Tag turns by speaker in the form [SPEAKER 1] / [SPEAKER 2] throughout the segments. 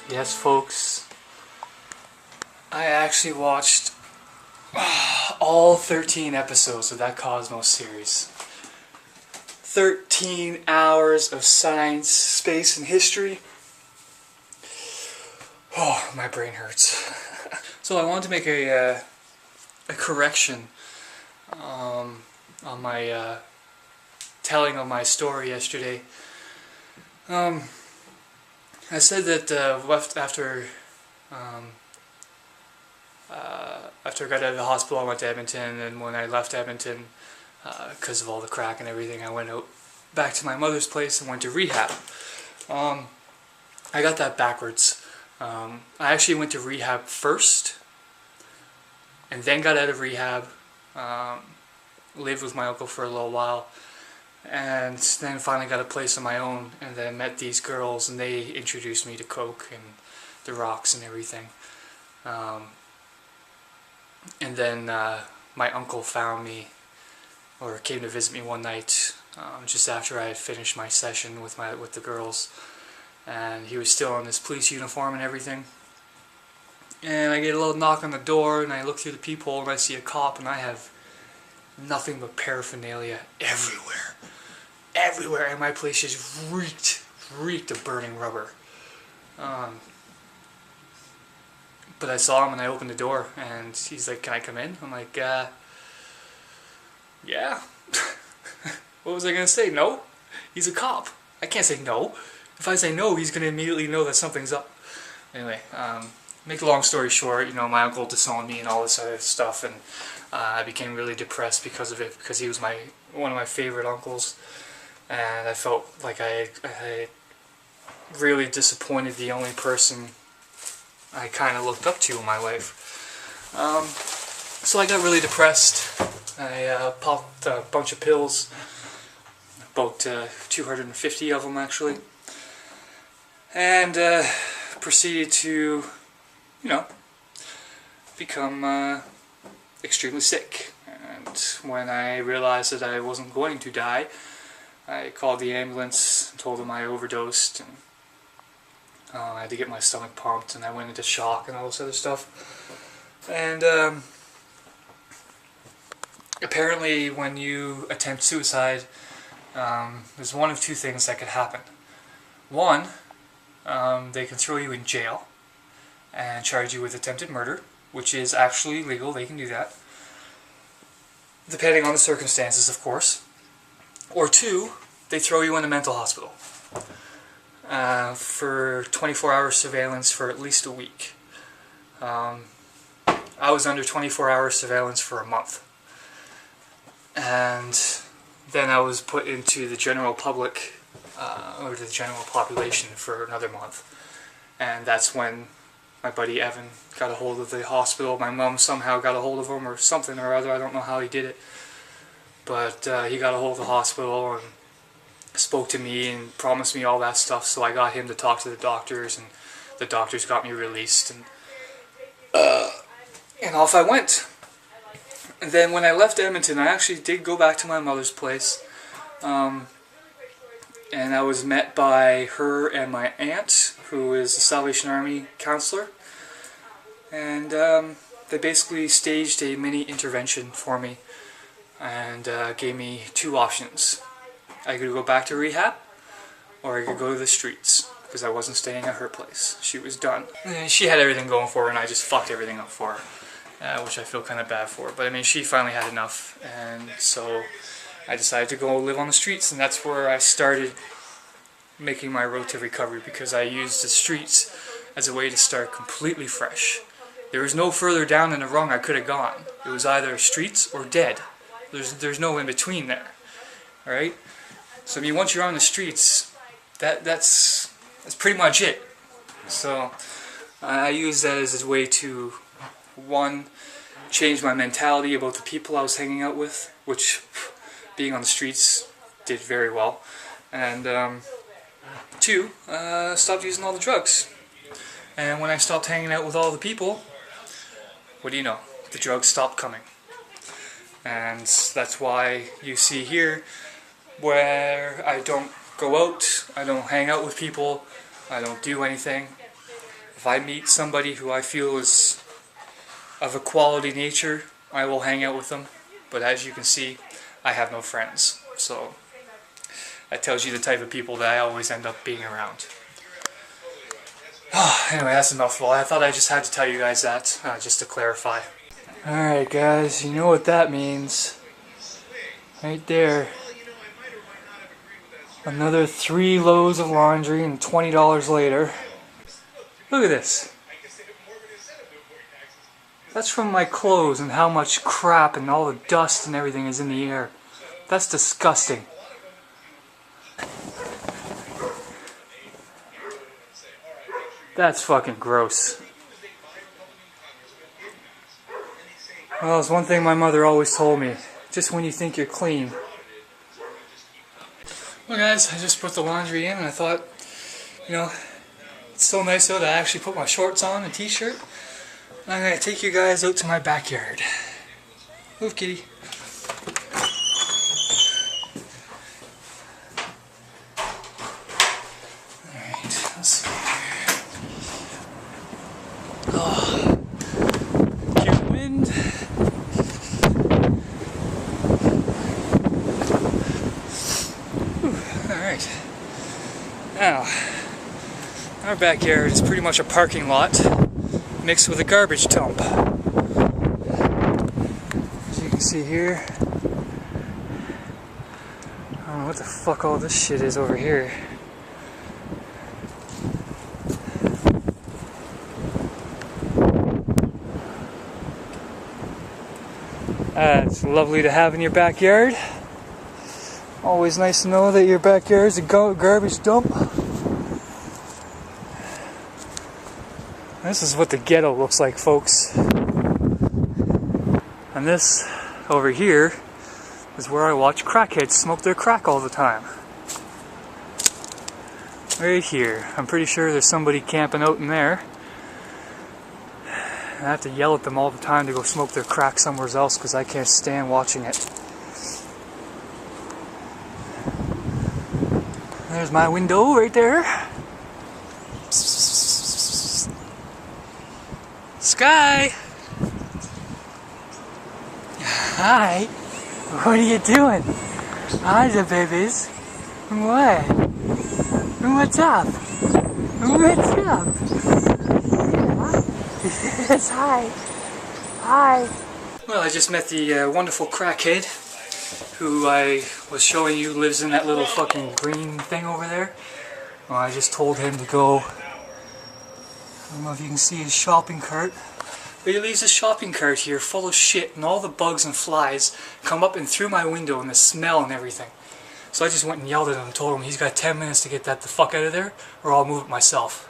[SPEAKER 1] Yes, folks, I actually watched all 13 episodes of that Cosmos series. 13 hours of science, space, and history. Oh, my brain hurts. So I wanted to make a correction on my telling of my story yesterday. I said that after I got out of the hospital, I went to Edmonton, and when I left Edmonton, because of all the crack and everything, I went out back to my mother's place and went to rehab. I got that backwards. I actually went to rehab first, and then got out of rehab, lived with my uncle for a little while, and then finally got a place of my own, and then met these girls, and they introduced me to coke and the rocks and everything. And then my uncle found me, or came to visit me one night, just after I had finished my session with the girls, and he was still in his police uniform and everything. And I get a little knock on the door, and I look through the peephole, and I see a cop, and I have nothing but paraphernalia everywhere. Everywhere, and my place just reeked of burning rubber. But I saw him, and I opened the door, and he's like, "Can I come in?" I'm like, yeah. What was I going to say? No? He's a cop. I can't say no. If I say no, he's going to immediately know that something's up. Anyway, make a long story short, my uncle disowned me and all this other stuff, and I became really depressed because of it, because he was one of my favorite uncles, and I felt like I really disappointed the only person I kind of looked up to in my life. So I got really depressed. I popped a bunch of pills, about 250 of them actually, and proceeded to, become extremely sick. And when I realized that I wasn't going to die, I called the ambulance and told them I overdosed, and I had to get my stomach pumped, and I went into shock and all this other stuff. And apparently when you attempt suicide, there's one of two things that could happen. One, they can throw you in jail and charge you with attempted murder, which is actually legal. They can do that, depending on the circumstances, of course. Or two, they throw you in a mental hospital for 24-hour surveillance for at least a week. I was under 24-hour surveillance for a month. And then I was put into the general public, or the general population, for another month. And that's when my buddy Evan got a hold of the hospital. My mom somehow got a hold of him, or something or other. I don't know how he did it. But he got a hold of the hospital and spoke to me and promised me all that stuff, so I got him to talk to the doctors, and the doctors got me released, and off I went. And then when I left Edmonton, I actually did go back to my mother's place, and I was met by her and my aunt, who is a Salvation Army counselor, and they basically staged a mini intervention for me, and gave me two options. I could go back to rehab, or I could go to the streets, because I wasn't staying at her place. She was done. And she had everything going for her, and I just fucked everything up for her, which I feel kind of bad for. But I mean, she finally had enough, and so I decided to go live on the streets, and that's where I started making my road to recovery, because I used the streets as a way to start completely fresh. There was no further down in the rung I could have gone. It was either streets or dead. There's no in between there. All right. So I mean, once you're on the streets, that's pretty much it. So I used that as a way to, one, change my mentality about the people I was hanging out with, which being on the streets did very well, and two, stopped using all the drugs. And when I stopped hanging out with all the people, what do you know? The drugs stopped coming. And that's why you see here where I don't go out, I don't hang out with people, I don't do anything. If I meet somebody who I feel is of a quality nature, I will hang out with them. But as you can see, I have no friends. So that tells you the type of people that I always end up being around. Anyway, that's a mouthful. I thought I just had to tell you guys that, just to clarify. Alright guys, you know what that means. Right there. Another 3 loads of laundry and $20 later. Look at this. That's from my clothes and how much crap and all the dust and everything is in the air. That's disgusting. That's fucking gross. Well, it's one thing my mother always told me. Just when you think you're clean. Well guys, I just put the laundry in and I thought, you know, it's so nice though that I actually put my shorts on and t-shirt. I'm going to take you guys out to my backyard. Move, kitty. Alright, let's see here. Oh, cute wind. Alright. Now, our backyard is pretty much a parking lot mixed with a garbage dump. As you can see here, I don't know what the fuck all this shit is over here. It's lovely to have in your backyard. Always nice to know that your backyard is a garbage dump. This is what the ghetto looks like, folks. And this over here is where I watch crackheads smoke their crack all the time. Right here. I'm pretty sure there's somebody camping out in there. I have to yell at them all the time to go smoke their crack somewhere else because I can't stand watching it. There's my window right there. Sky! Hi! What are you doing? Hi there, babies. What? What's up? What's up? Yes, hi. Hi. Well, I just met the wonderful crackhead who I was showing you lives in that little fucking green thing over there. Well, I just told him to go. I don't know if you can see his shopping cart, but he leaves his shopping cart here full of shit and all the bugs and flies come up and through my window and the smell and everything. So I just went and yelled at him and told him he's got 10 minutes to get that the fuck out of there or I'll move it myself.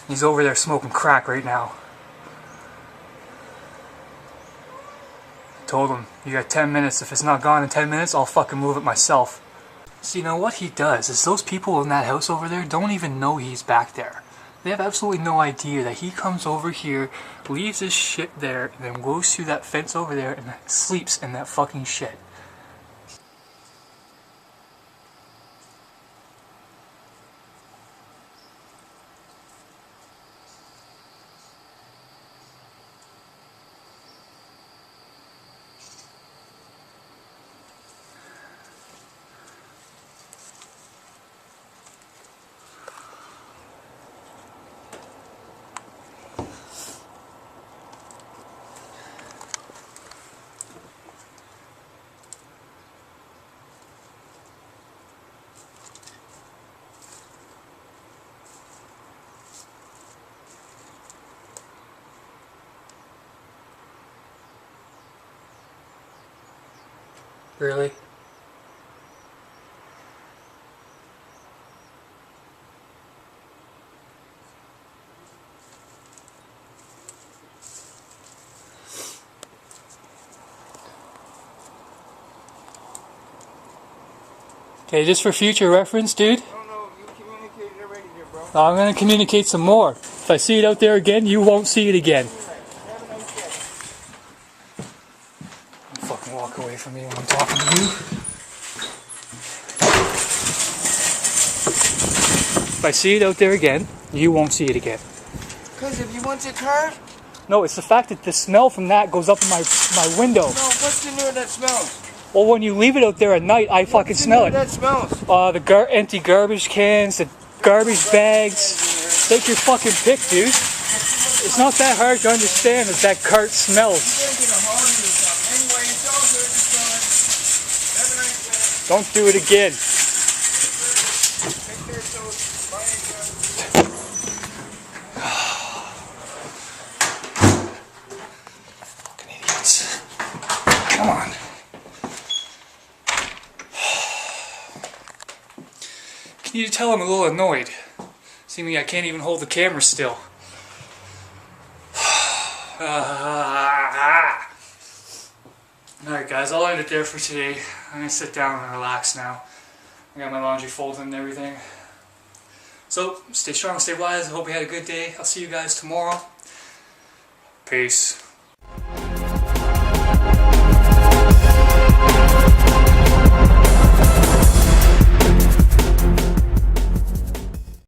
[SPEAKER 1] He's over there smoking crack right now. I told him, you got 10 minutes, if it's not gone in 10 minutes, I'll fucking move it myself. See, now what he does is those people in that house over there don't even know he's back there. They have absolutely no idea that he comes over here, leaves his shit there, and then goes through that fence over there and sleeps in that fucking shit. Really? Okay, just for future reference, dude.
[SPEAKER 2] No, you communicated already there, bro.
[SPEAKER 1] I'm gonna communicate some more. If I see it out there again, you won't see it again.
[SPEAKER 2] Have a nice day.
[SPEAKER 1] Don't fucking walk away from me when I'm talking to you. if I see it out there again, you won't see it again.
[SPEAKER 2] Because if you want your car?
[SPEAKER 1] No, it's the fact that the smell from that goes up in my window.
[SPEAKER 2] No, what's the new that smells?
[SPEAKER 1] Well, when you leave it out there at night, I fucking smell it.
[SPEAKER 2] That smells?
[SPEAKER 1] The empty garbage cans, the garbage bags. Take your fucking pick, dude. It's not that hard to understand that that cart smells. Don't do it again. Fucking idiots. Come on. Can you tell I'm a little annoyed? Seeming I can't even hold the camera still. Alright guys, I'll end it there for today. I'm going to sit down and relax now. I got my laundry folded and everything. So, stay strong, stay wise. I hope you had a good day. I'll see you guys tomorrow. Peace.